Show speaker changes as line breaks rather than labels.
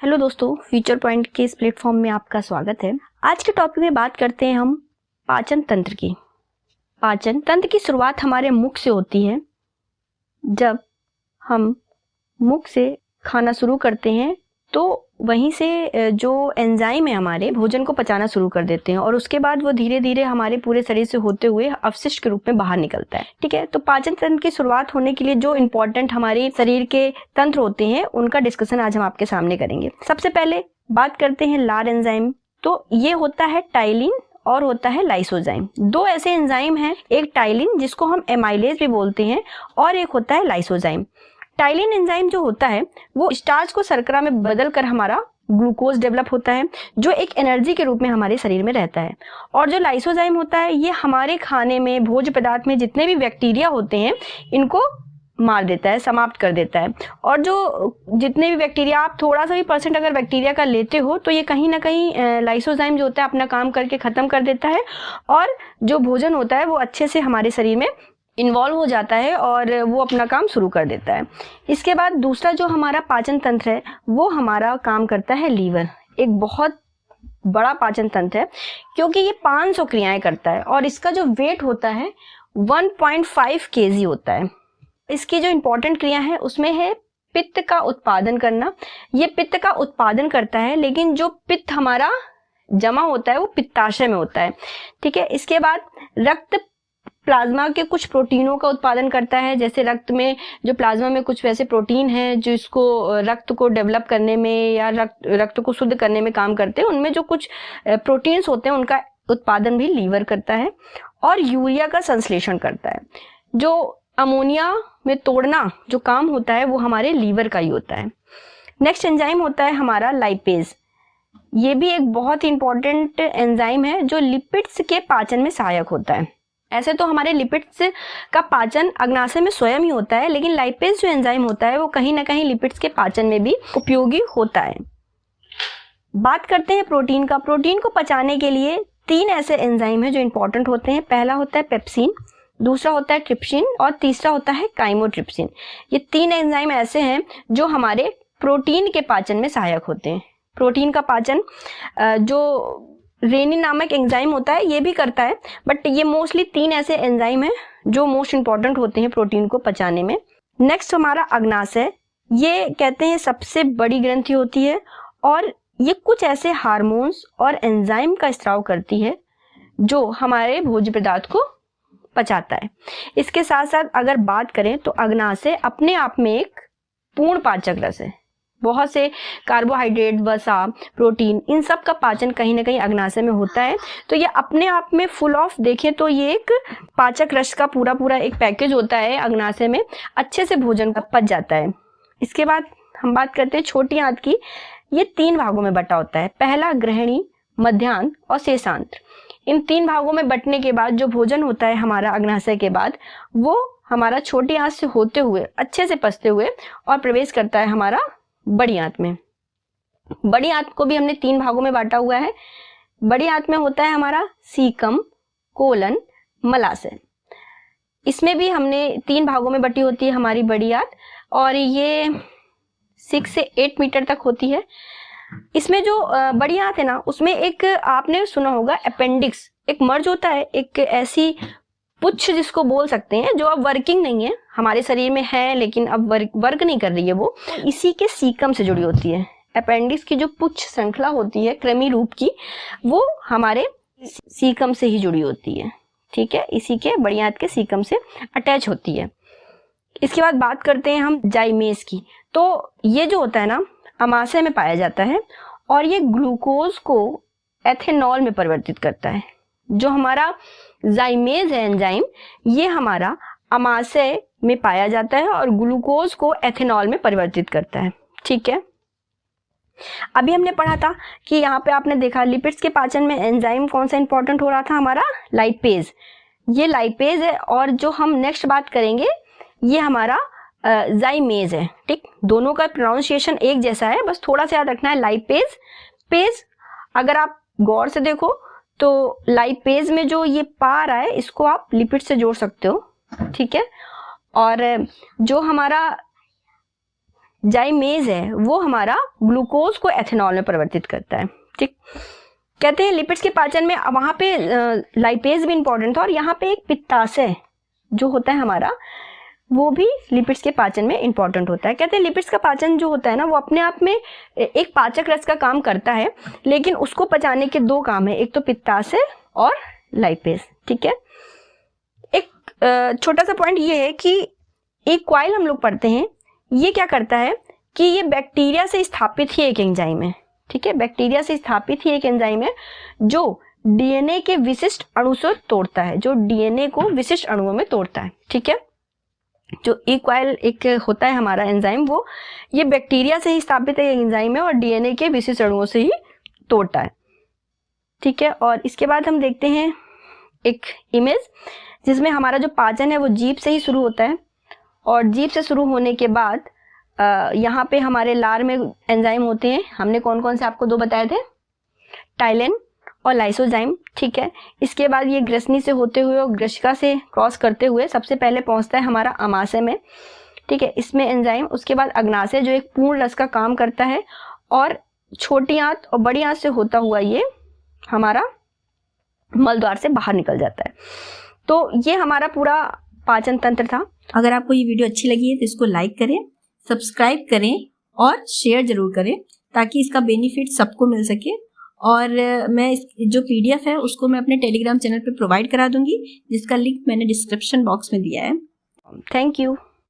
Hello दोस्तों, future point के इस प्लेटफॉर्म में आपका स्वागत है। आज के टॉपिक में बात करते हैं हम पाचन तंत्र की। पाचन तंत्र की शुरुआत हमारे मुख से होती है। जब हम मुख से खाना शुरू करते हैं तो वहीं से जो एंजाइम है हमारे भोजन को पचाना शुरू कर देते हैं और उसके बाद वो धीरे धीरे हमारे पूरे शरीर से होते हुए अपशिष्ट के रूप में बाहर निकलता है। ठीक है, तो पाचन तंत्र की शुरुआत होने के लिए जो इम्पोर्टेंट हमारे शरीर के तंत्र होते हैं उनका डिस्कशन आज हम आपके सामने करेंगे। सबसे पहले बात करते हैं लार एंजाइम। तो ये होता है टाइलिन और होता है लाइसोजाइम। दो ऐसे एंजाइम हैं, एक टाइलिन जिसको हम एमाइलेज भी बोलते हैं और एक होता है लाइसोजाइम। टाइलिन एंजाइम जो होता है वो स्टार्च को शर्करा में बदल कर हमारा ग्लूकोज डेवलप होता है जो एक एनर्जी के रूप में हमारे शरीर में रहता है। और जो लाइसोजाइम होता है ये हमारे खाने में भोज्य पदार्थ में जितने भी बैक्टीरिया होते हैं इनको मार देता है, समाप्त कर देता है। और जो जितने भी बैक्टीरिया, आप थोड़ा सा भी परसेंट अगर बैक्टीरिया का लेते हो तो ये कहीं ना कहीं लाइसोजाइम जो होता है अपना काम करके खत्म कर देता है और जो भोजन होता है वो अच्छे से हमारे शरीर में इन्वॉल्व हो जाता है और वो अपना काम शुरू कर देता है। इसके बाद दूसरा जो हमारा पाचन तंत्र है वो हमारा काम करता है लीवर। एक बहुत बड़ा पाचन तंत्र है क्योंकि ये 500 क्रियाएं करता है और इसका जो वेट होता है 1.5 kg होता है। इसकी जो इम्पोर्टेंट क्रिया है उसमें है पित्त का उत्पादन करना। ये पित्त का उत्पादन करता है लेकिन जो पित्त हमारा जमा होता है वो पित्ताशय में होता है। ठीक है, इसके बाद रक्त प्लाज्मा के कुछ प्रोटीनों का उत्पादन करता है। जैसे रक्त में जो प्लाज्मा में कुछ वैसे प्रोटीन हैं जो इसको रक्त को डेवलप करने में या रक्त को शुद्ध करने में काम करते हैं। उनमें जो कुछ प्रोटीन्स होते हैं उनका उत्पादन भी लीवर करता है और यूरिया का संश्लेषण करता है। जो अमोनिया में तोड़ना जो काम होता है वो हमारे लीवर का ही होता है। नेक्स्ट एंजाइम होता है हमारा लाइपेज। ये भी एक बहुत ही इंपॉर्टेंट एंजाइम है जो लिपिड्स के पाचन में सहायक होता है। ऐसे तो हमारे लिपिड्स का पाचन अग्नाशय में स्वयं ही होता है, लेकिन लाइपेज जो एंजाइम होता है वो कहीं ना कहीं लिपिड्स के पाचन में भी उपयोगी होता है। बात करते हैं प्रोटीन का। प्रोटीन को पचाने के लिए 3 ऐसे एंजाइम हैं जो इंपॉर्टेंट होते हैं। पहला होता है पेप्सिन, दूसरा होता है ट्रिप्सिन और तीसरा होता है काइमोट्रिप्सिन। ये 3 एंजाइम ऐसे हैं जो हमारे प्रोटीन के पाचन में सहायक होते हैं। प्रोटीन का पाचन जो रेनिन नामक एंजाइम होता है ये भी करता है, बट ये मोस्टली 3 ऐसे एंजाइम हैं जो मोस्ट इंपॉर्टेंट होते हैं प्रोटीन को पचाने में। नेक्स्ट हमारा अग्नाशय। ये कहते हैं सबसे बड़ी ग्रंथि होती है और ये कुछ ऐसे हार्मोन्स और एंजाइम का स्राव करती है जो हमारे भोज्य पदार्थ को पचाता है। इसके साथ साथ अगर बात करें तो अग्नाशय अपने आप में एक पूर्ण पाचक रस है। बहुत से कार्बोहाइड्रेट, वसा, प्रोटीन, इन सब का पाचन कहीं ना कहीं अग्नाशय में होता है। तो ये अपने आप में फुल ऑफ देखें तो ये एक पाचक रस का पूरा एक पैकेज होता है। अग्नाशय में अच्छे से भोजन का पच जाता है। इसके बाद हम बात करते हैं छोटी आंत की। ये 3 भागों में बटा होता है। पहला ग्रहणी, मध्यांत और शेषांत्र। इन 3 भागों में बटने के बाद जो भोजन होता है हमारा अग्नाशय के बाद वो हमारा छोटी आंत से होते हुए अच्छे से पचते हुए और प्रवेश करता है हमारा बड़ी आंत में। बड़ी आंत को भी हमने 3 भागों में बांटा हुआ है। बड़ी आंत में होता है हमारा सीकम, कोलन, मलाशय। इसमें भी हमने 3 भागों में बटी होती है हमारी बड़ी आंत और ये 6 से 8 मीटर तक होती है। इसमें जो बड़ी आंत है ना उसमें एक आपने सुना होगा अपेंडिक्स, एक मर्ज होता है, एक ऐसी पुच्छ जिसको बोल सकते हैं जो अब वर्किंग नहीं है, हमारे शरीर में है लेकिन अब वर्क नहीं कर रही है, वो इसी के सीकम से जुड़ी होती है। अपेंडिक्स की जो पुच्छ श्रृंखला होती है कृमि रूप की वो हमारे सीकम से ही जुड़ी होती है। ठीक है, इसी के बड़ी आंत के सीकम से अटैच होती है। इसके बाद बात करते हैं हम जाइमेज की। तो ये जो होता है ना अमाशय में पाया जाता है और ये ग्लूकोज को एथेनॉल में परिवर्तित करता है। जो हमारा जाइमेज है एंजाइम ये हमारा अमाशय में पाया जाता है और ग्लूकोज को एथेनॉल में परिवर्तित करता है। ठीक है, अभी हमने पढ़ा था कि यहाँ पे आपने देखा लिपिड्स के पाचन में एंजाइम कौन सा इंपॉर्टेंट हो रहा था, हमारा लाइपेज। ये लाइपेज है और जो हम नेक्स्ट बात करेंगे ये हमारा जाइमेज है। ठीक, दोनों का प्रोनाउंसिएशन एक जैसा है, बस थोड़ा सा याद रखना है। लाइपेज, पेज अगर आप गौर से देखो तो लाइपेज में जो ये पा रहा है इसको आप लिपिड से जोड़ सकते हो। ठीक है, और जो हमारा जाइमेज है वो हमारा ग्लूकोज को एथेनॉल में परिवर्तित करता है। ठीक, कहते हैं लिपिड्स के पाचन में वहां पे लाइपेज भी इंपॉर्टेंट था, और यहाँ पे एक पित्ताशय जो होता है हमारा, वो भी लिपिड्स के पाचन में इंपॉर्टेंट होता है। कहते हैं लिपिड्स का पाचन जो होता है ना, वो अपने आप में एक पाचक रस का काम करता है, लेकिन उसको पचाने के दो काम है, एक तो पित्ताशय और लाइपेज। ठीक है, एक छोटा सा पॉइंट ये है कि एक कॉइल हम लोग पढ़ते हैं, ये क्या करता है कि ये बैक्टीरिया से स्थापित ही एक एंजाइम है। ठीक है, बैक्टीरिया से स्थापित ही एक एंजाइम है जो डीएनए के विशिष्ट अणु से तोड़ता है, जो डीएनए को विशिष्ट अणुओं में तोड़ता है। ठीक है, जो ई कॉइल एक होता है हमारा एंजाइम, वो ये बैक्टीरिया से ही स्थापित एक एंजाइम है और डीएनए के विशिष्ट अणुओं से ही तोड़ता है। ठीक है, और इसके बाद हम देखते हैं एक इमेज जिसमें हमारा जो पाचन है वो जीभ से ही शुरू होता है, और जीभ से शुरू होने के बाद यहाँ पे हमारे लार में एंजाइम होते हैं। हमने कौन कौन से आपको दो बताए थे, टाइलिन और लाइसोजाइम। ठीक है, इसके बाद ये ग्रसनी से होते हुए और ग्रशिका से क्रॉस करते हुए सबसे पहले पहुंचता है हमारा अमाशय में। ठीक है, इसमें एंजाइम, उसके बाद अग्नाशय जो एक पूर्ण रस का काम करता है, और छोटी आंत और बड़ी आंत से होता हुआ ये हमारा मल द्वार से बाहर निकल जाता है। तो ये हमारा पूरा पाचन तंत्र था।
अगर आपको ये वीडियो अच्छी लगी है तो इसको लाइक करें, सब्सक्राइब करें और शेयर जरूर करें, ताकि इसका बेनिफिट सबको मिल सके। और मैं जो PDF है उसको मैं अपने टेलीग्राम चैनल पे प्रोवाइड करा दूंगी, जिसका लिंक मैंने डिस्क्रिप्शन बॉक्स में दिया है।
Thank you.